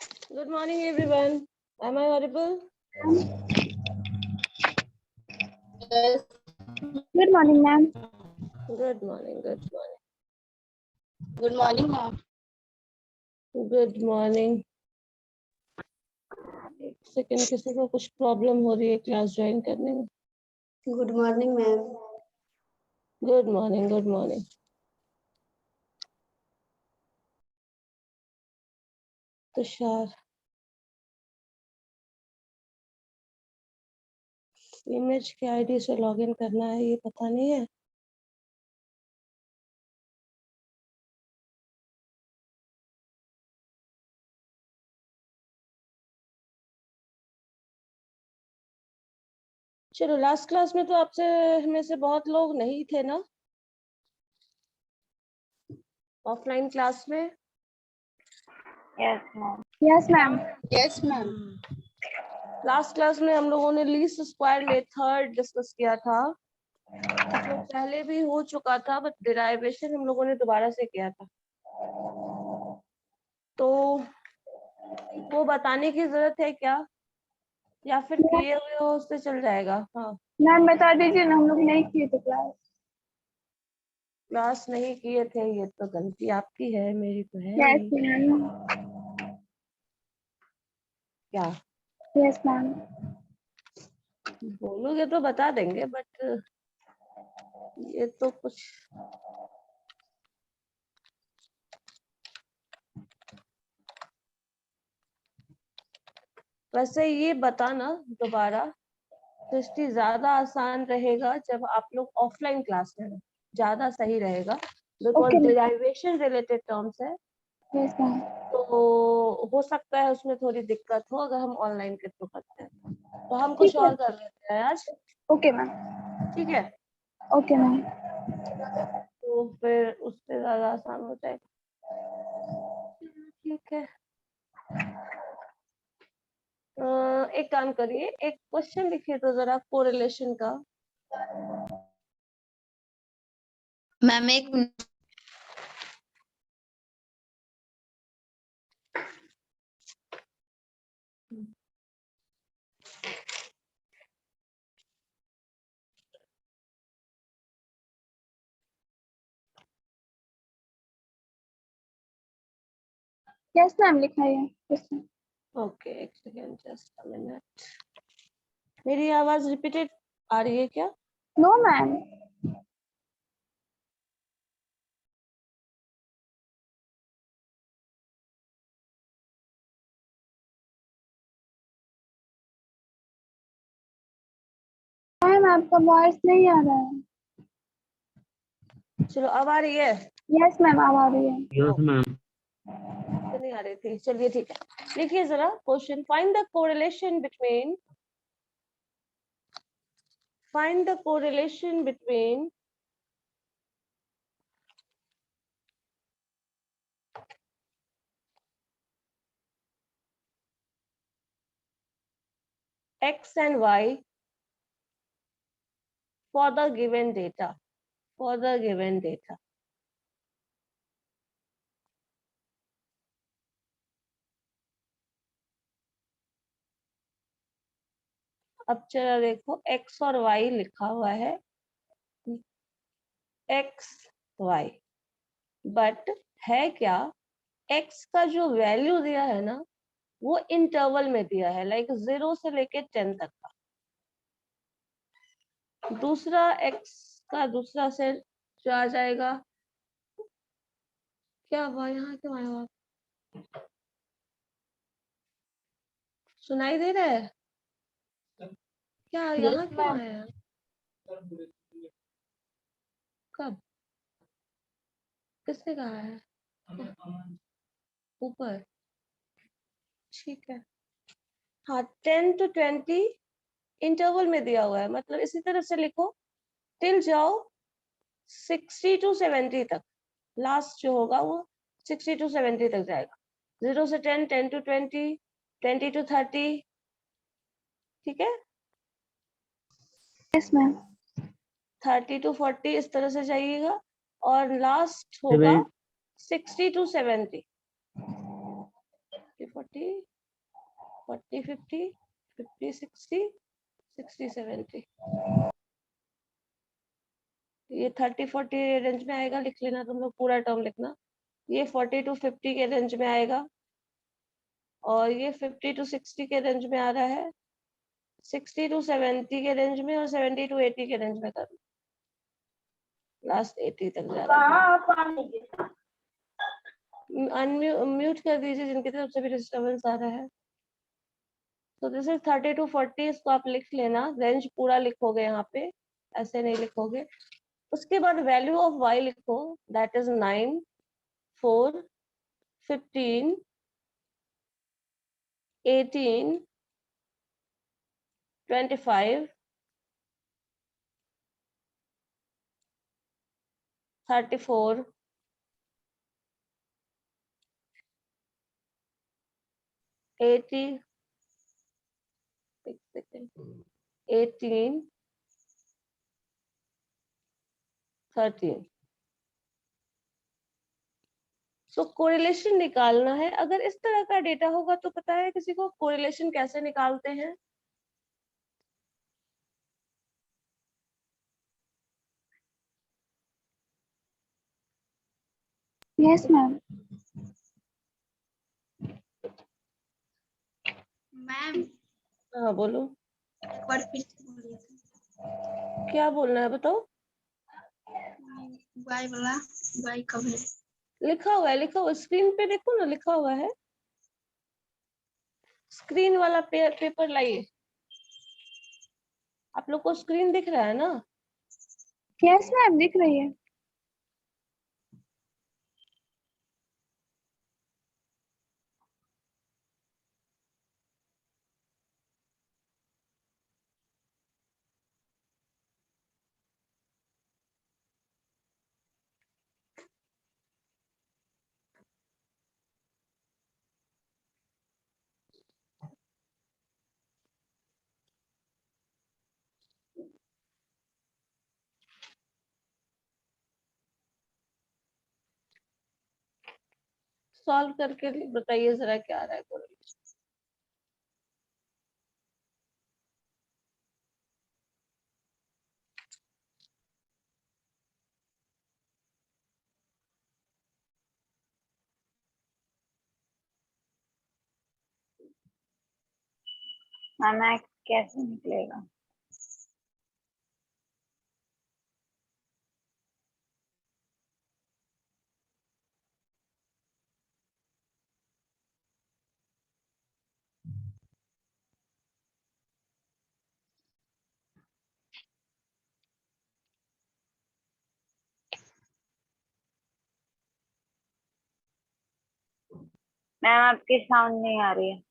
Good morning, everyone. Am I audible? Yes. Good morning, ma'am. Good morning. Good morning. Good morning, ma'am. Good morning. एक second, किसी को कुछ problem हो रही है क्लास ज्वाइन करने में? Good morning, ma'am. Good morning. Good morning. Tushar, image के आईडी से लॉगिन करना है, ये पता नहीं है. चलो, लास्ट क्लास में तो आपसे में से बहुत लोग नहीं थे ना, ऑफलाइन क्लास में. Yes, ma'am. Yes, ma'am. Yes, ma'am. Last class में हम लोगों ने लीस्ट स्क्वायर मेथड डिस्कस किया था, जो पहले भी हो चुका था, बट डिराइवेशन हम लोगों ने दोबारा से किया था. तो वो बताने की जरूरत है क्या, या फिर किए हुए हो उससे चल जाएगा? हाँ, मैम बता दीजिए ना, हम लोग नहीं किए थे क्लास। क्लास नहीं किए थे, ये तो गलती आपकी है, मेरी तो है यस नहीं. मैम. क्या यस मैम. बोलोगे तो बता देंगे, बट ये तो कुछ वैसे ये बताना दोबारा, सृष्टि, ज्यादा आसान रहेगा जब आप लोग ऑफलाइन क्लास में हो, ज्यादा सही रहेगा, because Okay, ma'am. Derivation related terms है. Yes ma'am. तो हो सकता है उसमें थोड़ी दिक्कत हो अगर हम ऑनलाइन के थ्रू करते हैं. तो हम ठीक कुछ है. और कर लेते हैं आज. Okay ma'am. ठीक है, ओके मैम. तो फिर उससे ज्यादा आसान हो जाएगा. ठीक है. एक काम करिए, एक क्वेश्चन लिखिए तो जरा कोरिलेशन का. मैम एक यस मैम, लिखाइए. Yes ma'am. ओके, एक सेकेंड, जस्ट अ मिनट. मेरी आवाज रिपीटेड आ रही है क्या? No ma'am. मैम आपका वॉइस नहीं आ रहा है. चलो, अब आ रही है? यस मैम, अब आ रही है. Yes ma'am. तो नहीं आ रही थी. चलिए ठीक है, लिखिए जरा question. Find the correlation between x and y for the given data. अब चला देखो, x और y लिखा हुआ है, x y, बट है क्या, x का जो वैल्यू दिया है ना, वो इंटरवल में दिया है, लाइक 0 से लेके 10 तक का. दूसरा x का दूसरा सेट जो आ जाएगा, क्या हुआ यहाँ, क्यों आया हुआ? सुनाई दे रहा है क्या? यहाँ क्यों मैम. आया? कब? किसने कहा है? ऊपर. ठीक है. हाँ, 10 to 20 इंटरवल में दिया हुआ है, मतलब इसी तरह से लिखो, टिल जाओ 60 to 70 तक. लास्ट जो होगा वो 60 to 70 तक जाएगा. 0 से 10, 10 to 20, 20 to 30. ठीक है. Yes ma'am. 30 to 40 इस तरह से जाइएगा, और लास्ट होगा 60 to 70. 30 40 40 50 50 60 60 70 ये 30 40 रेंज में आएगा, लिख लेना तुम लोग, पूरा टर्म लिखना। ये 40 to 50 के रेंज में आएगा और ये 50 to 60 के रेंज में आ रहा है, 60 to 70 के रेंज में और 70 to 80 के रेंज में कर लास्ट 80 तक जा रहा है। अनम्यूट कर दीजिए जिनकी तरफ से भी डिस्टर्बेंस आ रहा है। तो दिस इज 30 to 40, इसको आप लिख लेना, रेंज पूरा लिखोगे यहाँ पे, ऐसे नहीं लिखोगे। उसके बाद वैल्यू ऑफ y लिखो, दैट इज 9 4 15 18 25 34 80 18 13। सो कोरिलेशन निकालना है। अगर इस तरह का डेटा होगा तो पता है किसी को कोरिलेशन कैसे निकालते हैं? Yes ma'am. मैम हाँ बोलो, एक बार फिर से बोलिए। क्या बोलना है बताओ। वाई वाला, वाई कब है? लिखा हुआ है, लिखा हुआ स्क्रीन पे देखो ना, लिखा हुआ है। स्क्रीन वाला पेपर लाइए, आप लोग को स्क्रीन दिख रहा है ना? यस मैम, दिख रही है। सॉल्व करके बताइए जरा क्या आ रहा है correlation। मैम एक्स कैसे निकलेगा? मैम आपकी साउंड नहीं आ रही है।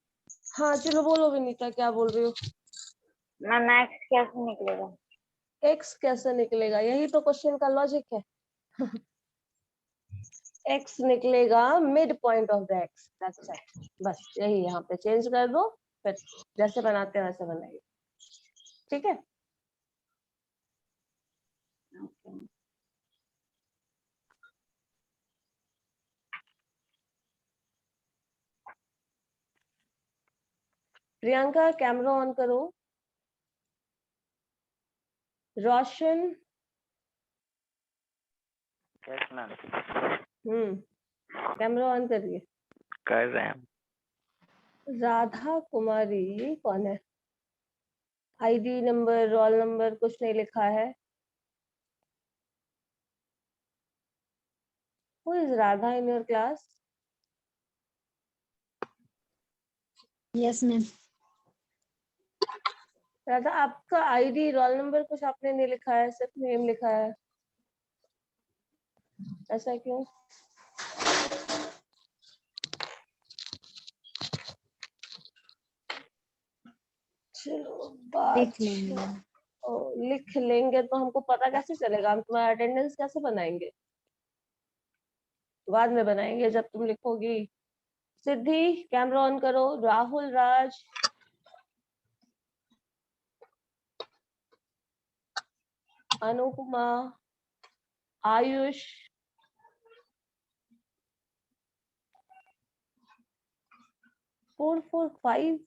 हाँ चलो बोलो विनीता, क्या बोल रही हो? मैम एक्स कैसे निकलेगा? एक्स कैसे निकलेगा, यही तो क्वेश्चन का लॉजिक है। एक्स निकलेगा mid point of the x, that's it. बस यही, यहाँ पे चेंज कर दो, फिर जैसे बनाते हैं वैसे बनाइए, ठीक है? प्रियंका कैमरा ऑन करो। रोशन, यस मैम। कैमरा ऑन करिए। कर रहे हैं। राधा कुमारी, ये कौन है? आईडी नंबर रोल नंबर कुछ नहीं लिखा है। Who is Radha in your class? Yes ma'am. Radha, आपका आईडी रोल नंबर कुछ आपने नहीं लिखा है, सिर्फ नेम लिखा है, ऐसा क्यों? चलो लिख लेंगे। लिख लेंगे तो हमको पता कैसे चलेगा? हम तुम्हारा अटेंडेंस कैसे बनाएंगे? बाद में बनाएंगे जब तुम लिखोगी। सिद्धि कैमरा ऑन करो। Rahul Raj, Anupama, Ayush, 445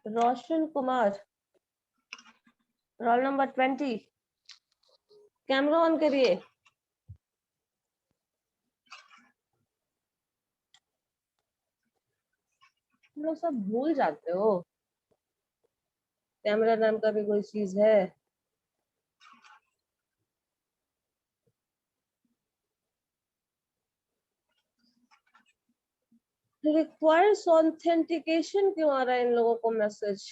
Roshan Kumar, roll number 20। Camera on करिए। तुम लोग सब भूल जाते हो, कैमरा नाम का भी कोई चीज है। रिक्वायर्स ऑथेंटिकेशन क्यों आ रहा है इन लोगों को मैसेज?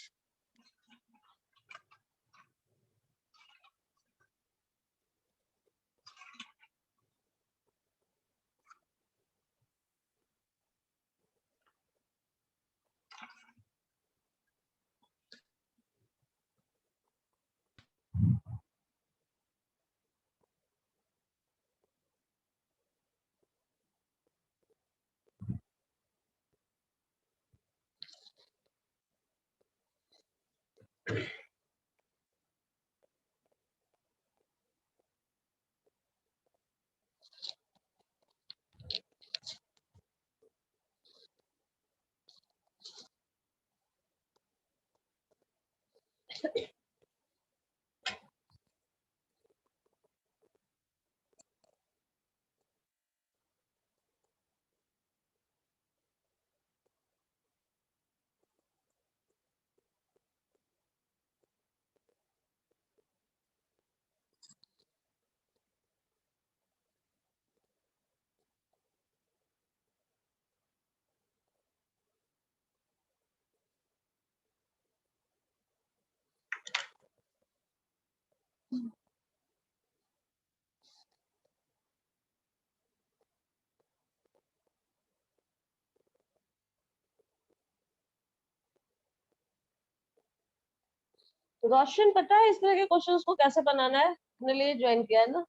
रोशन, पता है इस तरह के क्वेश्चंस को कैसे बनाना है? अपने लिए ज्वाइन किया है ना,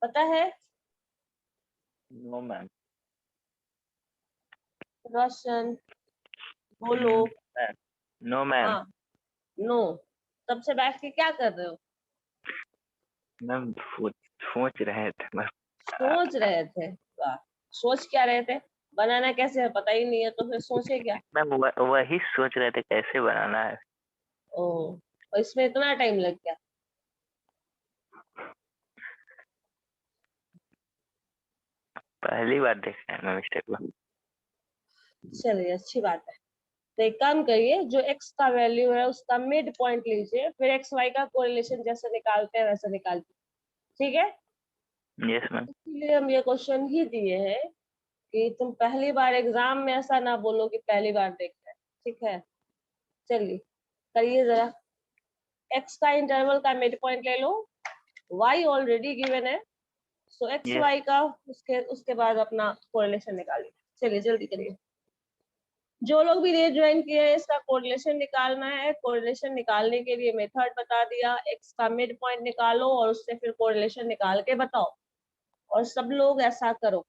पता है? No ma'am. रोशन बोलो। No ma'am. हाँ, नो। तब से बैठ के क्या कर रहे हो? मैम सोच रहे थे मैम। सोच रहे थे? वाह, सोच क्या रहे थे? बनाना कैसे है पता ही नहीं है तो फिर सोचे क्या? मैम वही सोच रहे थे कैसे बनाना है। ओ, और इसमें इतना टाइम लग गया? पहली बार देख रहे हैं मैम स्टेप को। चलिए, अच्छी बात है। तो एक काम करिए, जो x का वैल्यू है उसका मिड पॉइंट लीजिए, फिर x y का कोरिलेशन जैसे निकालते हैं वैसे निकालते हैं, ठीक है? Yes ma'am. इसीलिए हम ये क्वेश्चन ही दिए हैं कि तुम पहली बार एग्जाम में ऐसा ना बोलो कि पहली बार देख रहे हैं, ठीक है? चलिए करिए जरा। x का इंटरवल का मिड पॉइंट ले लो, y ऑलरेडी गिवन है, सो एक्स यस। वाई का उसके उसके बाद अपना कोरिलेशन निकालिए। चलिए जल्दी करिए। जो लोग भी ये ज्वाइन किए हैं इसका कोरिलेशन निकालना है। कोरिलेशन निकालने के लिए मेथड बता दिया, एक्स का मिड पॉइंट निकालो और उससे फिर कोरिलेशन निकाल के बताओ, और सब लोग ऐसा करो।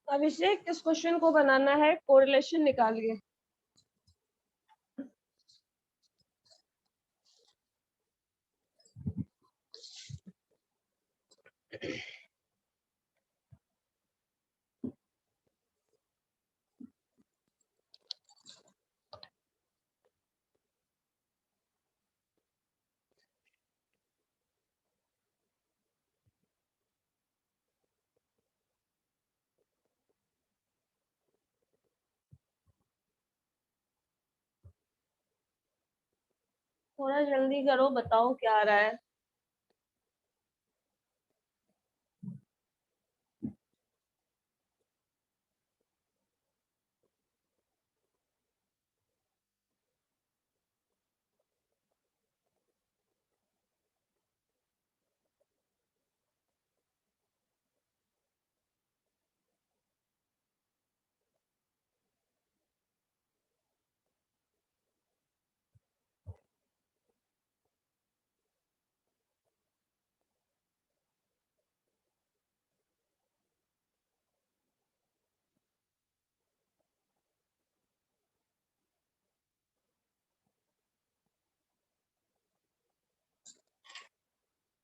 अभिषेक, इस क्वेश्चन को बनाना है, कोरिलेशन निकालिए। थोड़ा जल्दी करो, बताओ क्या आ रहा है।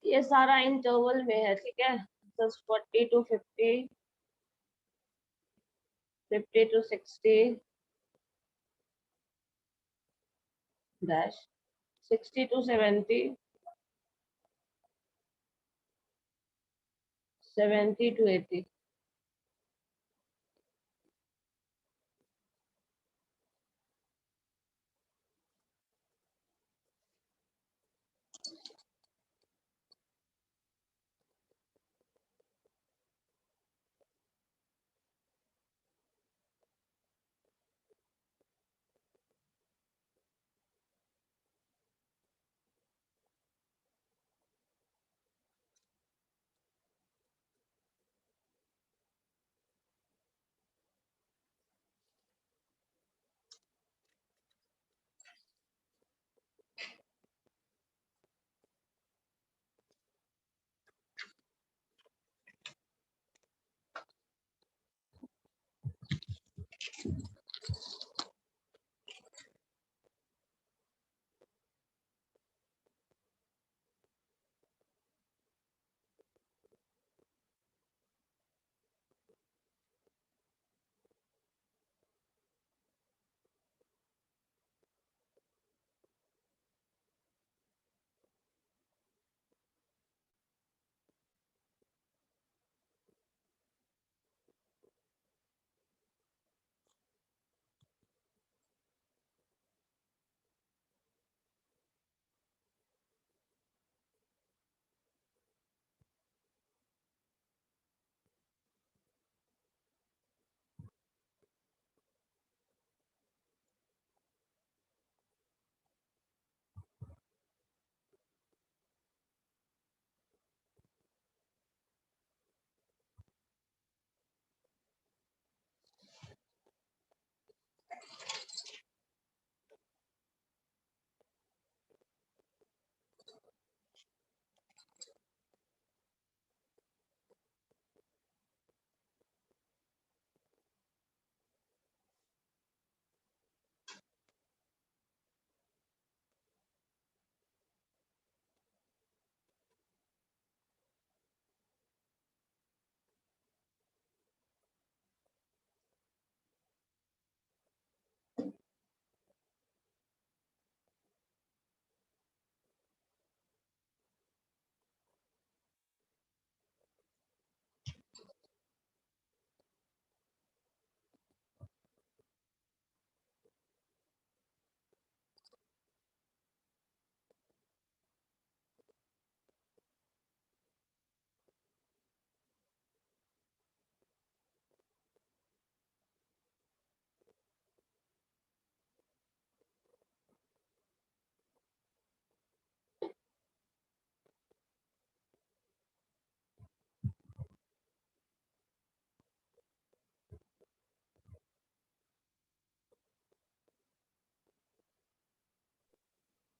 ये सारा इंटरवल में है, ठीक है। 40 to 50, 50 to 60 dash, 60 to 70, 70 to 80।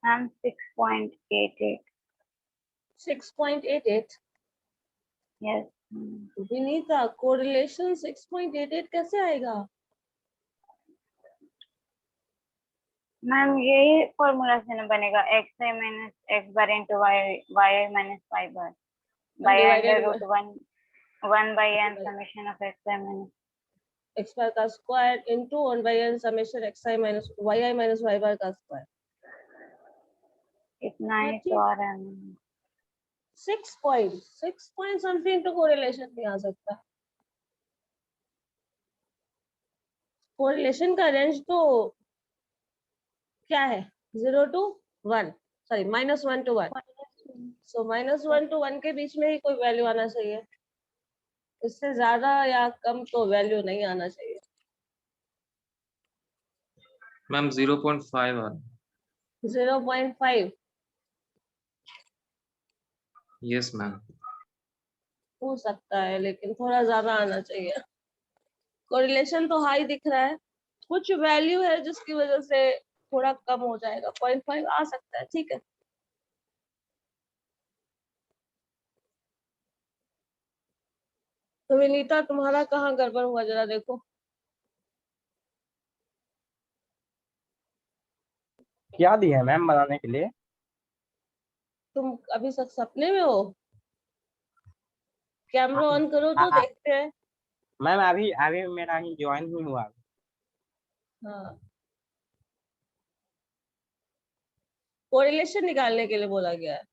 Ma'am 6.88. 6.88। Yes Vinita, correlation 6.88 कैसे आएगा? मैम यही फॉर्मूला से ना बनेगा, x I minus x bar into y, y I minus Y bar by Divided under root 1 by n by summation of x I minus x bar का square into 1 by n समेशन xi minus yi minus y bar का square. इतना ही तो आ रहा है ma'am. 6 point something तो correlation नहीं आ सकता। कोरिलेशन का रेंज तो क्या है? 0 to 1, sorry -1 to 1। So -1 to 1 के बीच में ही कोई वैल्यू आना चाहिए, इससे ज्यादा या कम तो वैल्यू नहीं आना चाहिए। मैम 0.5 आ 0.5 यस मैम। हो सकता है, लेकिन थोड़ा ज्यादा आना चाहिए। कोरिलेशन तो हाई दिख रहा है, कुछ वैल्यू है जिसकी वजह से थोड़ा कम हो जाएगा, 0.5 आ सकता है, ठीक है। तो विनीता, तुम्हारा कहाँ गड़बड़ हुआ, जरा देखो। क्या दिया है मैम बनाने के लिए? तुम अभी तक सपने में हो? कैमरा ऑन करो तो हाँ देखते हैं। मैम, अभी अभी मेरा ही ज्वाइन ही हुआ। हाँ, कोरिलेशन निकालने के लिए बोला गया है।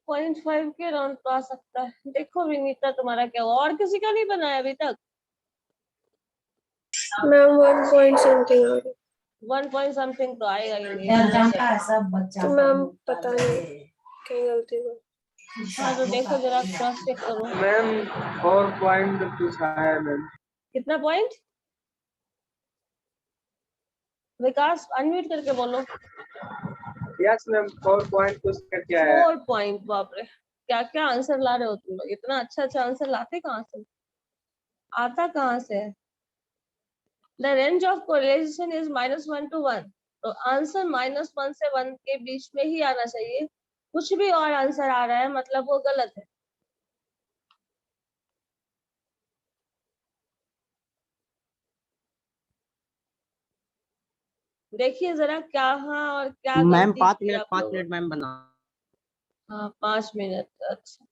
पॉइंट 5 के राउंड तो आ सकता है। देखो विनीता, तुम्हारा क्या हुआ? और किसी का नहीं बनाया अभी तक? मैम 1 पॉइंट समथिंग आ 1 पॉइंट समथिंग तो आएगा ही नहीं। तो मैम पता नहीं कहीं गलती हुई। हाँ, तो देखो जरा, क्रॉस चेक करो। मैम 4 पॉइंट कुछ आया मैम। कितना पॉइंट? विकास, अनम्यूट करके बोलो। यस मैम 4 पॉइंट कुछ करके आया है। 4 पॉइंट, बाप रे, क्या क्या आंसर ला रहे हो तुम लोग, इतना अच्छा अच्छा आंसर लाते कहाँ से, आता कहाँ से है? The range of correlation is -1 to 1, तो आंसर -1 से 1 के बीच में ही आना चाहिए। कुछ भी और आंसर आ रहा है मतलब वो गलत है। देखिए जरा क्या हाँ और क्या मैम गलती 5 की मिनट आप 5 लोगों मिनट ने। मैम बना। हाँ, 5 मिनट, अच्छा।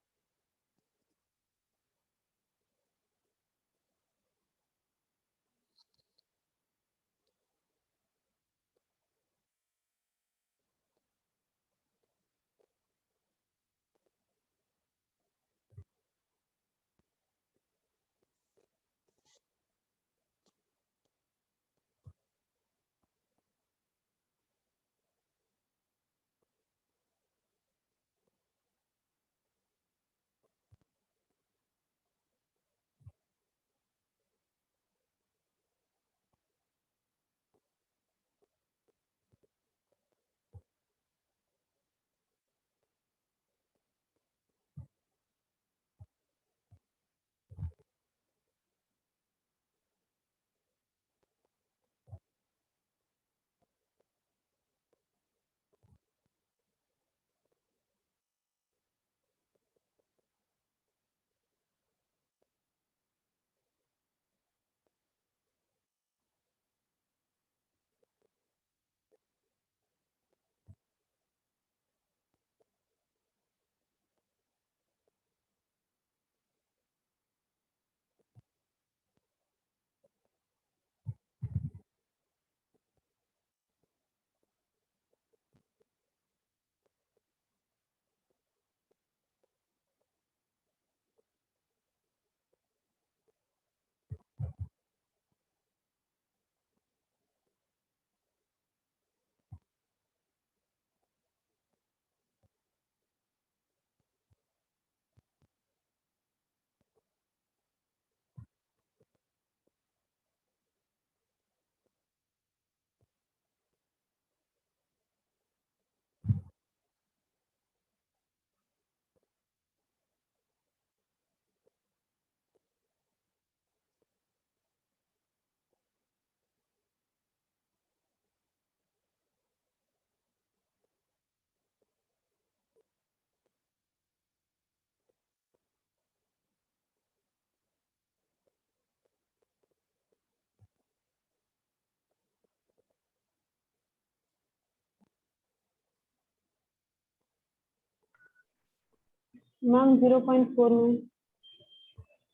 मैम 0.4 में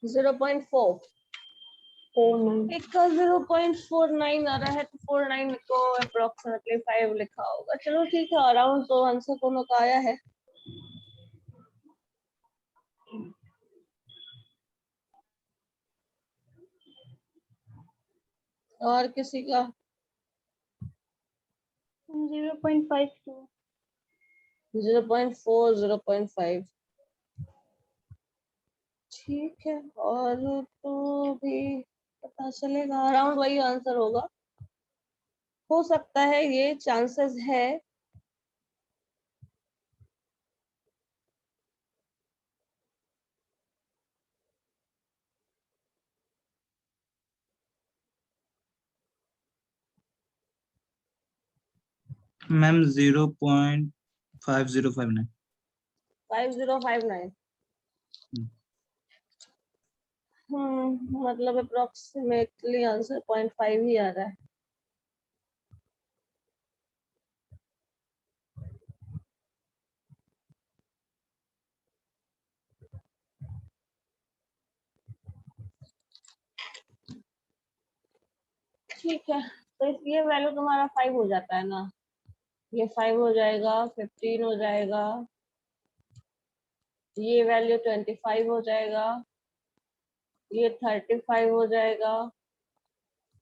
0.4 49 इसका 0.49 आ रहा है, तो 49 को अप्रोक्सीमेटली 5 लिखा होगा। चलो ठीक है, अराउंड तो आंसर दोनों का आया है। और किसी का 0.52 0.4 0.5 ठीक है, और तो भी पता चलेगा, अराउंड वही आंसर होगा। हो सकता है, ये चांसेस है। मैम 0.5059। 5059 मतलब अप्रोक्सीमेटली आंसर 0.5 ही आ रहा है। ठीक है, तो ये वैल्यू तुम्हारा 5 हो जाता है ना, ये 5 हो जाएगा, 15 हो जाएगा, ये वैल्यू 25 हो जाएगा, ये 35 हो जाएगा,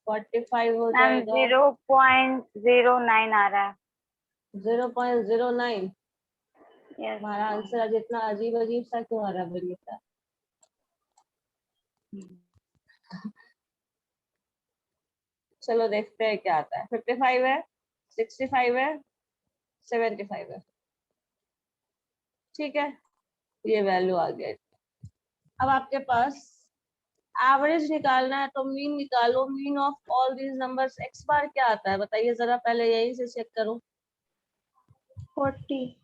45 हो मैम जाएगा, 0.09 आ रहा है। 0.09। यस हमारा आंसर आज इतना अजीब अजीब सा क्यों आ रहा है बेटा? चलो देखते हैं क्या आता है। 55 है, 65 है, 75 है। ठीक है, ये वैल्यू आ गया। अब आपके पास एवरेज निकालना है, तो मीन निकालो। Mean of all these numbers X bar क्या आता है बताइए जरा, पहले यही से चेक करो। 40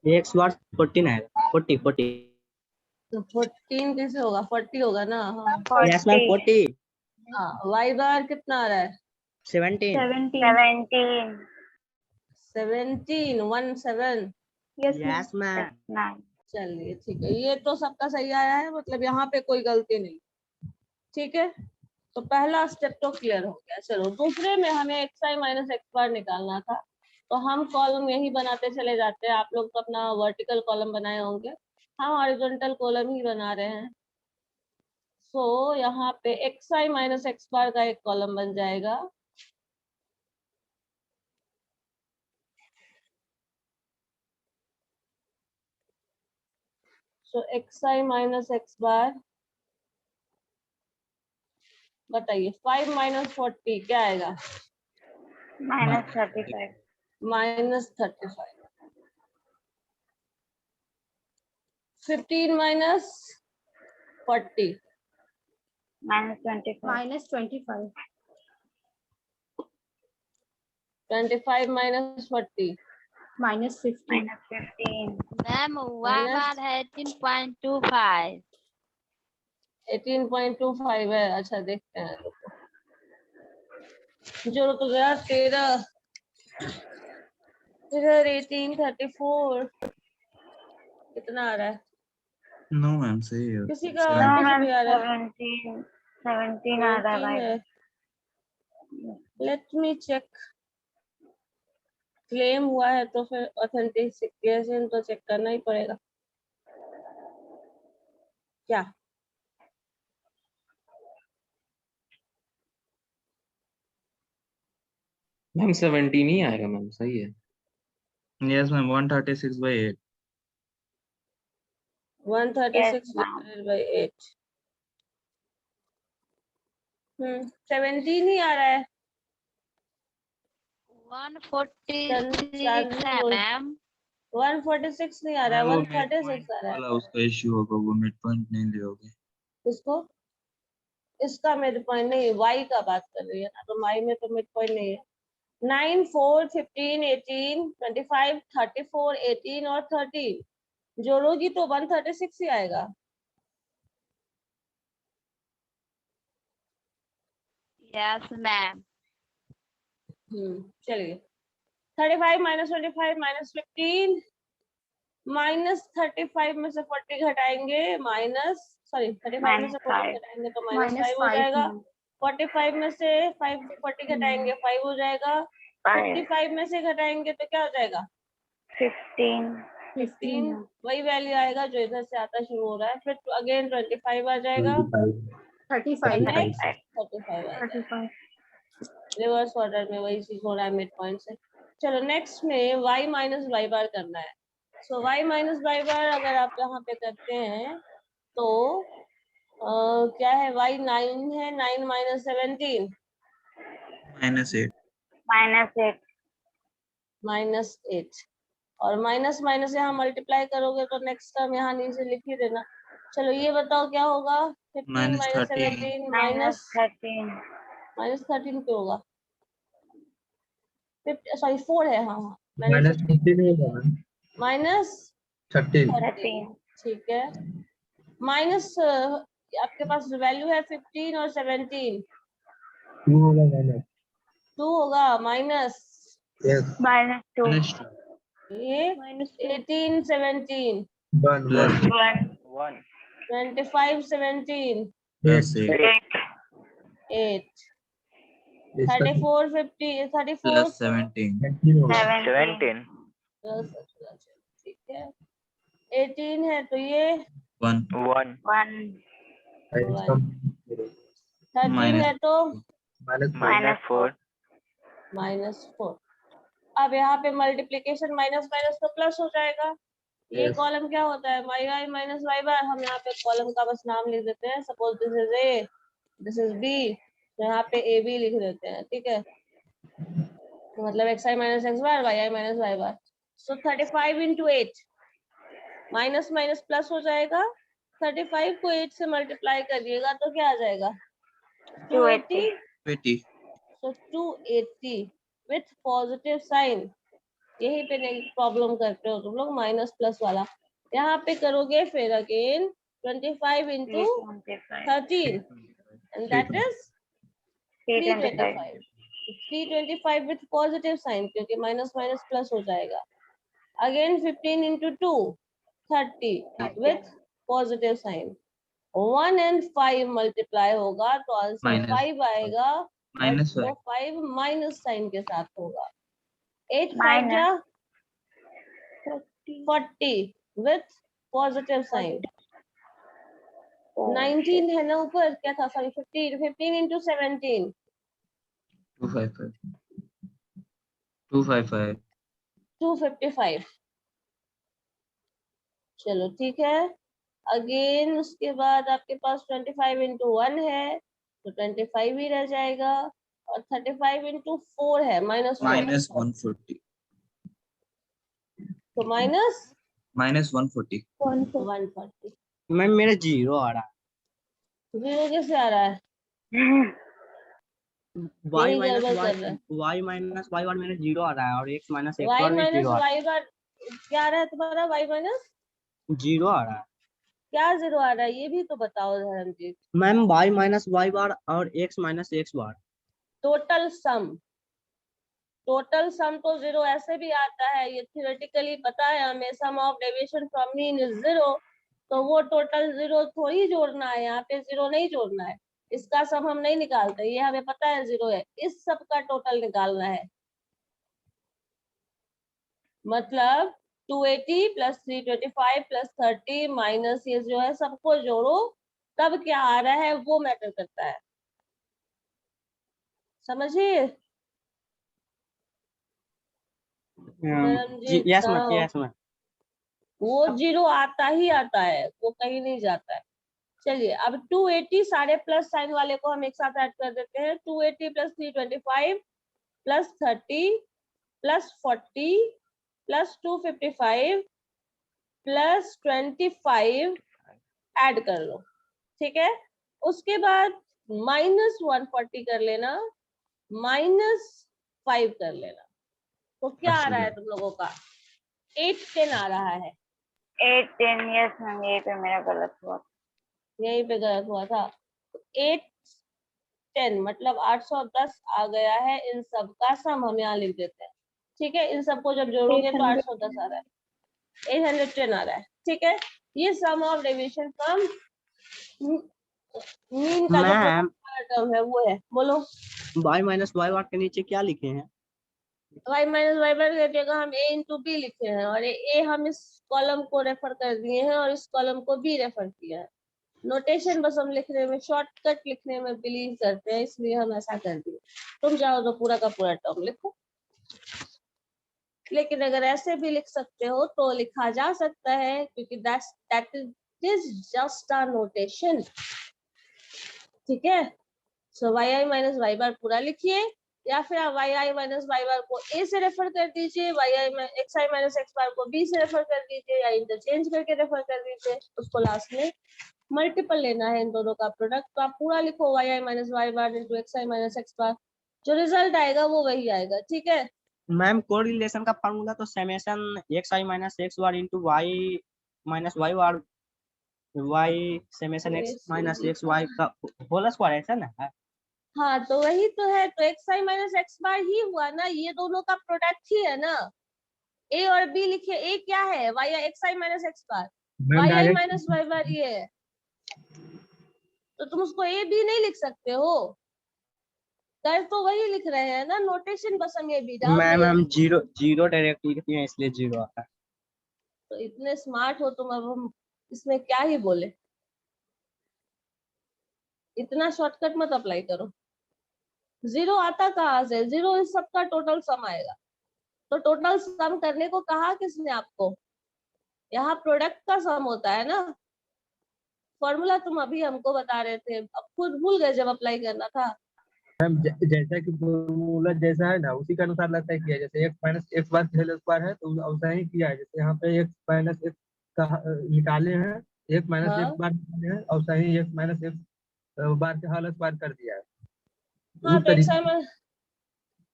एक्स बार 14 आएगा, 40। तो 14 कैसे होगा? 40 होगा ना। हाँ, यस मैम 40 40। हाँ, वाई बार कितना आ रहा है? 17। 17 17 17। Yes ma'am. 9 चलिए ठीक है, ये तो सबका सही आया है, मतलब यहाँ पे कोई गलती नहीं। ठीक है, तो पहला स्टेप तो क्लियर हो गया। चलो दूसरे में हमें एक्स आई माइनस एक्स बार निकालना था, तो हम कॉलम यही बनाते चले जाते हैं। आप लोग तो अपना वर्टिकल कॉलम बनाए होंगे, हम हॉरिजॉन्टल कॉलम ही बना रहे हैं। सो यहाँ पे एक्स आई माइनस एक्स बार का एक कॉलम बन जाएगा, सो एक्स आई माइनस एक्स बार, बताइए 5 माइनस 40 क्या आएगा? -35 -35। 15 minus 40 -25 -25 25 minus 40 -15 -15 ma'am y minus bar है 18.25 18.25 है। अच्छा देखते हैं, रुको, जो तो गया 13, इधर 1834 कितना आ रहा है? नो मैम सही है। किसी का और नो 7। कुछ मैम भी आ रहा है? 17 आ रहा 17 है है। Let me check. क्लेम हुआ है तो फिर ऑथेंटिकेशन तो चेक करना ही पड़ेगा। क्या मैम 17 ही आएगा मैम, सही है। Yes ma'am 136/8। 136 ma'am divided by 8। 17 ही आ रहा है। 146 है मैम 146 नहीं आ रहा है, मैम वो मिड 136 पॉइंट आ रहा है। वाला उसका इश्यू होगा, वो मिड पॉइंट नहीं लियोगे। इसको इसका मिड पॉइंट नहीं, वाई का बात कर रही है ना, तो वाई में तो मिड पॉइंट नहीं है। 9 4 15 18 25 34 18 और 13 जोड़ोगी तो 136 ही आएगा। यस मैम चलिए 35 माइनस 25 माइनस 15 -35 में से 40 घटाएंगे -35 में से 40 -5 घटाएंगे तो minus -5 हो 5 जाएगा। ma'am. 45 में से 40 घटाएंगे 5 हो जाएगा। 5 55 में से घटाएंगे तो क्या हो जाएगा? 15 15 ma'am. वही वैल्यू आएगा जो इधर से आता शुरू हो रहा है। फिर अगेन 25 आ जाएगा। 35 नेक्स्ट 35 आ जाएगा। 35 रिवर्स ऑर्डर में वही चीज हो रहा है मिड पॉइंट से। चलो नेक्स्ट में y माइनस वाई बार करना है। सो y माइनस वाई बार अगर आप यहाँ पे करते हैं तो क्या है? y 9 है, 9 माइनस 17 -8 -8 -8 और माइनस माइनस यहाँ मल्टीप्लाई करोगे तो नेक्स्ट टर्म यहाँ नीचे लिख ही देना। चलो ये बताओ क्या होगा? 15 माइनस 17 -13 -13 क्यों होगा? सॉरी 4 है। हाँ हाँ -13 13 ठीक है। माइनस आपके पास वैल्यू है 15 और 17 2 होगा माइनस -2 ये 18 17 प्लस 1 25 17 8 8 34 50 34 प्लस 17 17 ठीक है। 18 है तो ये 1 1 13 है तो -4 -4। अब यहाँ पे मल्टीप्लीकेशन माइनस माइनस तो प्लस हो जाएगा। ये कॉलम क्या होता है? y माइनस वाई बार। हम यहाँ पे कॉलम का बस नाम लिख देते हैं। Suppose this is a, this is b, तो यहाँ पे a b लिख देते हैं। ठीक है, तो मतलब xi माइनस एक्स बार, yi माइनस वाई बार। सो 35 इंटू 8 माइनस माइनस प्लस हो जाएगा। 35 को 8 से मल्टीप्लाई करिएगा तो क्या आ जाएगा? 280। 20 सो 280 विथ पॉजिटिव साइन। यही पे प्रॉब्लम करते हो तुम लोग, माइनस प्लस वाला। यहाँ पे करोगे फिर again 25 into 13 and that is 325। 325 with positive sign क्योंकि माइनस माइनस प्लस हो जाएगा। Again 15 into 2 30 with positive sign. 1 and 5 multiply होगा तो आंसर Minus 5 आएगा और minus वो 5 माइनस साइन के साथ होगा। 8 Minus. 5 जा 40 विथ पॉजिटिव साइन। 19 है ना ऊपर, क्या था? Sorry 15 into 17 255 255 255। चलो ठीक है। अगेन उसके बाद आपके पास 25 इंटू 1 है तो 25 ही रह जाएगा और 35 इंटू 4 है -140 -140 तो माइनस -140 140। मैम मेरा 0 आ रहा है। 0 कैसे आ रहा है? y यही माइनस गड़बड़ कर रहा है। y बार मेरा 0 आ रहा है और x माइनस x y बार भी माइनस 0 आ रहा वाई बार क्या आ रहा है तुम्हारा? y माइनस है। 0 आ रहा है क्या 0 आ रहा है? ये भी तो बताओ Dharamjeet. Ma'am y minus y bar और x minus x bar. Total sum तो 0 ऐसे भी आता है, ये थियोरेटिकली पता है हमें। Sum of deviation from mean is 0, तो वो टोटल 0 थोड़ी जोड़ना है, यहाँ पे 0 नहीं जोड़ना है। इसका सम हम नहीं निकालते, ये हमें पता है 0 है। इस सब का टोटल निकालना है। मतलब 280 प्लस 325 प्लस 30 माइनस ये जो है सबको जोड़ो, तब क्या आ रहा है वो मैटर करता है। समझिए? धर्मजीत यस मैम कहो। Yes ma'am. वो 0 आता ही आता है, वो कहीं नहीं जाता है। चलिए अब 280 सारे प्लस साइन वाले को हम एक साथ ऐड कर देते हैं। 280 plus 325 plus 30 plus 40 plus 255 plus 25 add कर लो। ठीक है, उसके बाद -140 कर लेना, -5 कर लेना। तो क्या आ रहा है तुम लोगों का? 8 10 आ रहा है। 8 10 यस मैम, यही पे मेरा गलत हुआ। यहीं पे गलत हुआ था। 8 10 मतलब 810 आ गया है। इन सब का सम हम यहाँ लिख देते हैं। ठीक है, इन सबको जब जोड़ोगे तो 810 आ रहा है। 810 आ रहा है, ठीक है। ये सम ऑफ डेविएशन फ्रॉम मीन का जो मैम टर्म है वो है, बोलो। y माइनस वाई बार के नीचे क्या लिखे हैं? y माइनस वाई बार की जगह हम a इंटू बी लिखे हैं, और a हम इस कॉलम को रेफर कर दिए हैं और इस कॉलम को b रेफर किया है। नोटेशन बस हम लिखने में, शॉर्टकट लिखने में बिलीव करते हैं, इसलिए हम ऐसा कर दिए। तुम चाहो तो पूरा का पूरा टर्म लिखो, लेकिन अगर ऐसे भी लिख सकते हो तो लिखा जा सकता है, क्योंकि that is just a notation, ठीक है। सो वाई आई माइनस वाई बार पूरा लिखिए, या फिर आप वाई आई माइनस वाई बार को a से रेफर कर दीजिए, वाई आई एक्स आई माइनस एक्स बार को b से रेफर कर दीजिए, या इंटरचेंज करके रेफर कर दीजिए। उसको लास्ट में मल्टीपल लेना है इन दोनों का प्रोडक्ट, तो आप पूरा लिखो वाई आई minus Y bar into X आई माइनस एक्स बार, जो रिजल्ट आएगा वो वही आएगा, ठीक है। मैम कोरिलेशन का फार्मूला तो समेशन एक्स आई minus x bar into Y minus Y bar Y summation X minus X Y का होल स्क्वायर ऐसा ना है? हाँ तो वही तो है, तो एक्स आई माइनस एक्स बार ही हुआ ना, ये दोनों का प्रोडक्ट ही है ना। ए और बी लिखिए, ए क्या है, वाई एक्स आई माइनस एक्स बार, वाई आई माइनस वाई बार ये है, तो तुम उसको ए बी नहीं लिख सकते हो, कर तो वही लिख रहे हैं ना, नोटेशन बस हम ये भी डाल मैम दिए। हम जीरो जीरो डायरेक्ट लिखते हैं इसलिए जीरो आता है। तो इतने स्मार्ट हो तुम, अब हम इसमें क्या ही बोले, इतना शॉर्टकट मत अप्लाई करो। जीरो आता कहाँ से, जीरो इस सबका टोटल सम आएगा, तो टोटल सम करने को कहा किसने आपको, यहाँ प्रोडक्ट का सम होता है ना। फॉर्मूला तुम अभी हमको बता रहे थे, अब खुद भूल गए जब अप्लाई करना था। जैसा कि फॉर्मूला जैसा है ना उसी के अनुसार लगता है किया, जैसे x minus x bar whole square है तो वैसा ही किया है, जैसे यहाँ पे एक्स माइनस एक्स का निकाले हैं, एक माइनस हाँ एक्स बार निकाले हैं और सही एक्स माइनस एक्स बार के होल स्क्वायर कर दिया है। हाँ, उस तो एक्स तरीके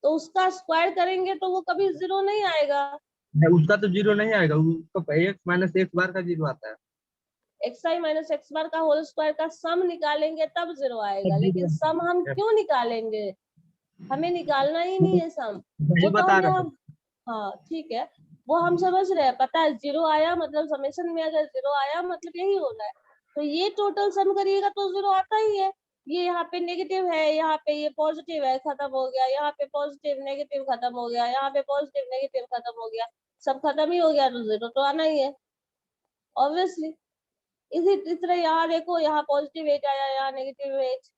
तो उसका स्क्वायर करेंगे तो वो कभी जीरो नहीं आएगा। उसका तो जीरो नहीं आएगा, उसका एक्स माइनस एक्स बार का जीरो आता है। एक्स आई माइनस एक्स बार का होल स्क्वायर का सम निकालेंगे तब जीरो आएगा, तब लेकिन जीरो सम हम क्यों निकालेंगे, हमें निकालना ही नहीं है सम, वही वो तो बता हम रहा यहाँ। हूँ। हाँ ठीक है, वो हम समझ रहे हैं, पता है जीरो आया मतलब समेशन में अगर जीरो आया मतलब यही हो रहा है, तो ये टोटल सम करिएगा तो जीरो आता ही है। ये यहाँ पे नेगेटिव है, यहाँ पे ये पॉजिटिव है, खत्म हो गया, यहाँ पे पॉजिटिव नेगेटिव खत्म हो गया, यहाँ पे पॉजिटिव नेगेटिव खत्म हो गया, सब खत्म ही हो गया, तो जीरो तो आना ही है ऑब्वियसली। इसी तरह यहाँ देखो, यहाँ पॉजिटिव 8 आया, यहाँ नेगेटिव 8,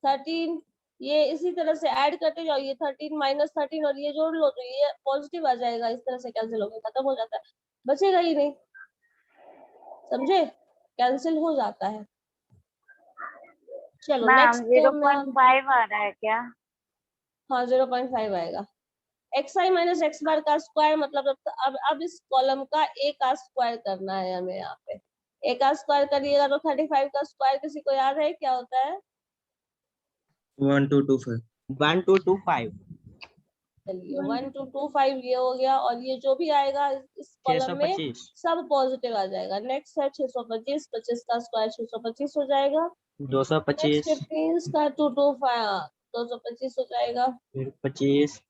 13, ये इसी तरह से ऐड करते जाओ, ये 13 माइनस 13 और ये जोड़ लो तो ये पॉजिटिव आ जाएगा, इस तरह से कैंसिल होकर खत्म हो जाता है, बचेगा ही नहीं, समझे, कैंसिल हो जाता है। चलो मैम नेक्स्ट टर्म में हम 0.5 आ रहा है क्या? हाँ 0.5 आएगा। एक्स आई माइनस एक्स बार का स्क्वायर मतलब अब इस कॉलम का ए का स्क्वायर करना है हमें, यहाँ पे ए का स्क्वायर करिएगा तो 35 का स्क्वायर किसी को याद है क्या होता है? 1225 1225 चलिए 1225 ये हो गया, और ये जो भी आएगा इस कॉलम में 625 सब पॉजिटिव आ जाएगा। नेक्स्ट है 625, 25 का स्क्वायर 625 हो जाएगा। 225 नेक्स्ट 15 का 225 225 हो जाएगा, फिर 25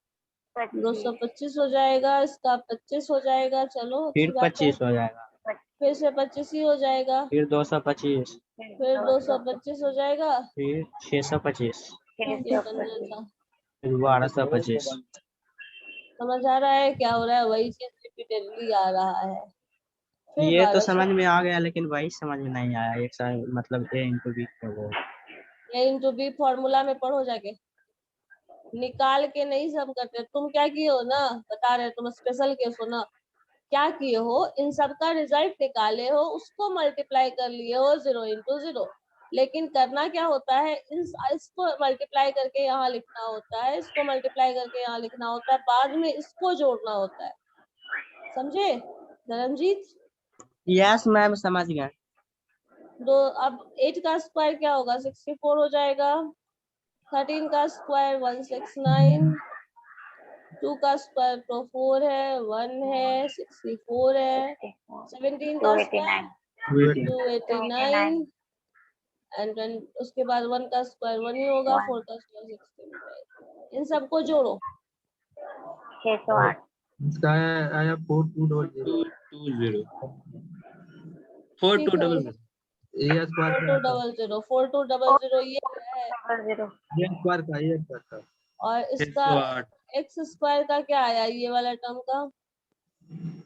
225 हो जाएगा, इसका 25 हो जाएगा, चलो फिर अच्छी बात है, 25 हो जाएगा, फिर से 25 ही हो जाएगा, फिर 225 फिर 225 हो जाएगा, फिर 625 ये कंजर था। फिर 1225 समझ आ रहा है क्या हो रहा है, वही चीज रिपीटेडली आ रहा है। फिर ये तो 1200 समझ में आ गया लेकिन वही समझ में नहीं आया, एक साल मतलब a इंटू बी का वो ए इंटू बी फॉर्मूला में पढ़ो जाके, निकाल के नहीं सम करते। तुम क्या किए हो ना, बता रहे तुम स्पेशल केस हो ना, क्या किए हो, इन सब का रिजल्ट निकाले हो, उसको मल्टीप्लाई कर लिए हो 0 इंटू 0, लेकिन करना क्या होता है, इसको मल्टीप्लाई करके यहाँ लिखना होता है, इसको मल्टीप्लाई करके यहाँ लिखना होता है, बाद में इसको जोड़ना होता है, समझे धर्मजीत? यस मैम समझ गया। अब 8 का स्क्वायर क्या होगा, 64 हो जाएगा, 13 का स्क्वायर 169, 2 का स्क्वायर तो 4 है, 1 है, 64 है, 17 का स्क्वायर 289, एंड उसके बाद 1 का स्क्वायर 1 ही होगा, 4 का स्क्वायर 16 हो जाएगा। इन सबको जोड़ो, 608 इसका आया 4200 4220 ठीक है 4200 ए स्क्वायर का आता 4200 ये है 0 ए स्क्वायर का ए स्क्वायर का और इसका 108 एक्स स्क्वायर का क्या आया ये वाला टर्म का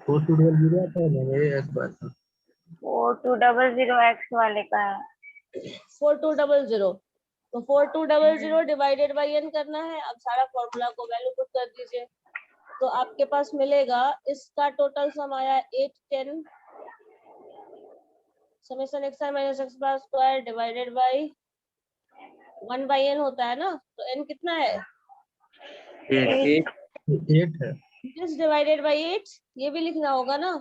4200 आता है ना ए स्क्वायर का 4200 x वाले का है 4200 तो 4200 डिवाइडेड बाई n करना है। अब सारा फॉर्मूला को वैल्यू पुट कर दीजिए तो आपके पास मिलेगा इसका टोटल सम आया 810 summation x i minus x bar square divided by 1 by n होता है ना तो n कितना है 8 8 है दिस डिवाइडेड बाई 8 ये भी लिखना होगा ना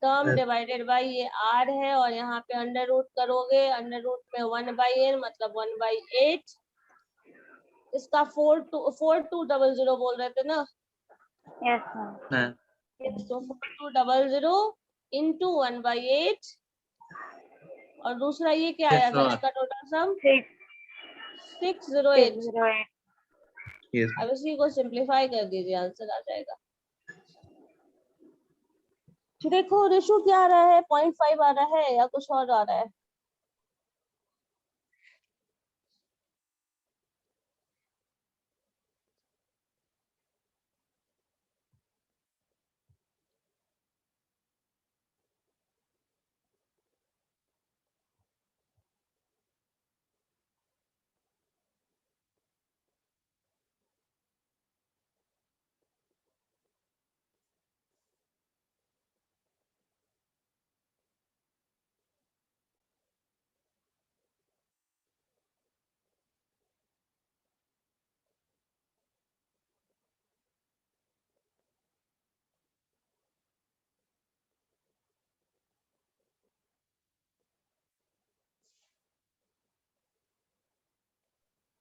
टर्म Yes. डिवाइडेड बाई ये r है और यहाँ पे अंडर रूट करोगे अंडर रूट में 1 बाई n मतलब 1 बाई 8 इसका 4200 बोल रहे थे ना यस मैम तो 4200 इंटू 1 बाई 8 और दूसरा ये क्या आया था 608 इसका टोटल सम 608 608 Yes. अब इसी को सिंप्लीफाई कर दीजिए आंसर आ जाएगा। देखो रेशो क्या आ रहा है 0.5 आ रहा है या कुछ और आ रहा है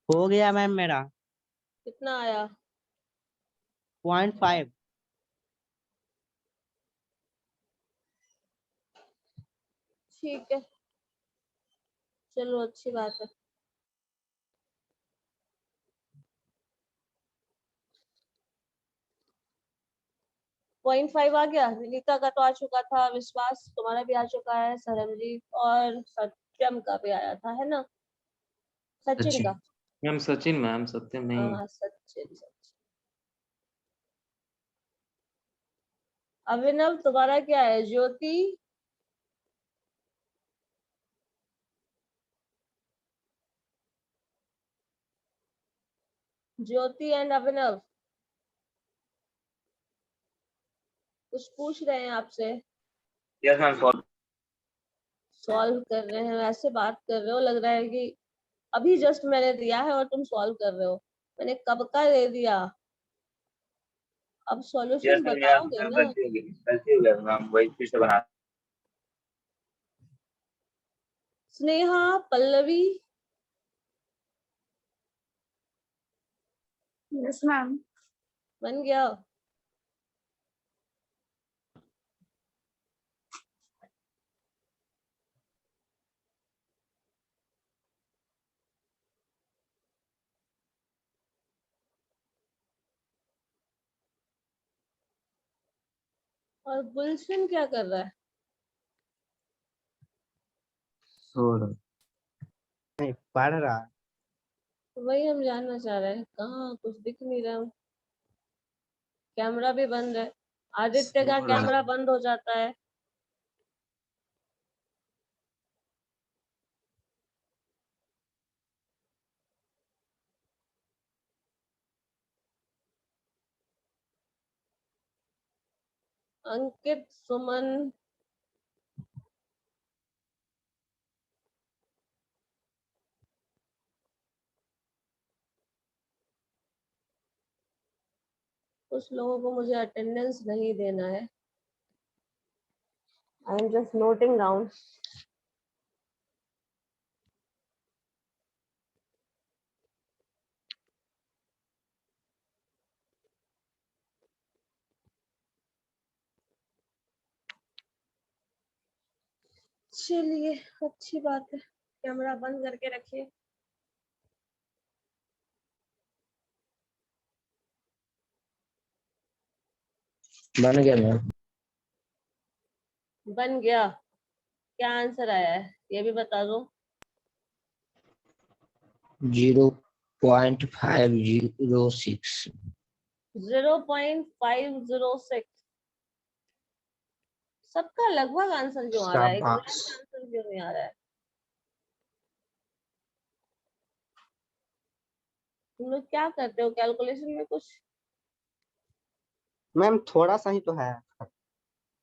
हो गया मैम मेरा कितना आया 0.5 ठीक है चलो अच्छी बात है। 0.5 आ गया निकिता का तो आ चुका था विश्वास तुम्हारा भी आ चुका है सरमजीत और सत्यम का भी आया था है ना सचिन सचिन। का मैम सचिन मैम सत्यम नहीं हाँ सचिन अभिनव तुम्हारा क्या है ज्योति ज्योति एंड अभिनव कुछ पूछ रहे हैं आपसे यस मैम सॉल्व सॉल्व कर रहे हैं ऐसे बात कर रहे हो लग रहा है कि अभी जस्ट मैंने दिया है और तुम सॉल्व कर रहे हो मैंने कब का दे दिया अब यस सॉल्यूशन मैम यार बताओगे ना गलती हो गया मैम वही फिर से बना स्नेहा पल्लवी यस मैम बन गया और गुलशन क्या कर रहा है सो रहा नहीं पढ़ रहा वही हम जानना चाह रहे हैं कहाँ कुछ दिख नहीं रहा कैमरा भी बंद है आदित्य का सो रहा कैमरा बंद हो जाता है अंकित सुमन कुछ लोगों को मुझे अटेंडेंस नहीं देना है I am just noting down चलिए अच्छी बात है कैमरा बंद करके रखिए बन गया मैम। बन गया। क्या आंसर आया है ये भी बता दो। 0.506। 0.506। सबका लगभग आंसर क्यों आ रहा है, शाबाश। एग्जैक्ट आंसर क्यों नहीं आ रहा है? तुम लोग क्या करते हो कैलकुलेशन में? कुछ मैम थोड़ा सा ही तो है।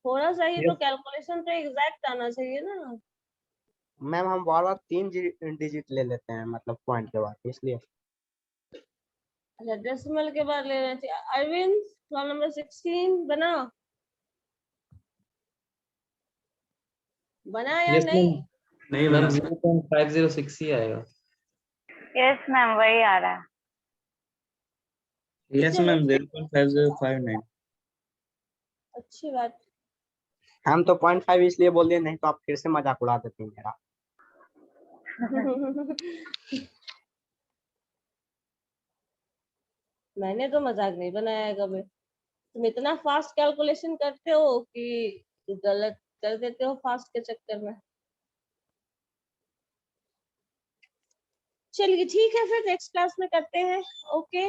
थोड़ा सा ही तो, Yes. कैलकुलेशन तो एग्जैक्ट आना चाहिए ना। मैम हम बार बार 3 डिजिट ले लेते हैं, मतलब पॉइंट के बाद, इसलिए। अच्छा, डेसिमल के बाद ले रहे थे। अरविंद, सवाल नंबर 16 बना बना या यस नहीं? मैम। नहीं मैम, 0.506 ही आएगा। यस मैम, वही आ रहा है। यस चलो मैम 0.5059। अच्छी बात। हम तो 0.5 इसलिए बोल दिए, नहीं तो आप फिर से मजाक उड़ा देते हैं मेरा। मैंने तो मजाक नहीं बनाया है कभी। तुम इतना फास्ट कैलकुलेशन करते हो कि गलत कर देते हो फास्ट के चक्कर में। चलिए ठीक है, फिर नेक्स्ट क्लास में करते हैं। ओके।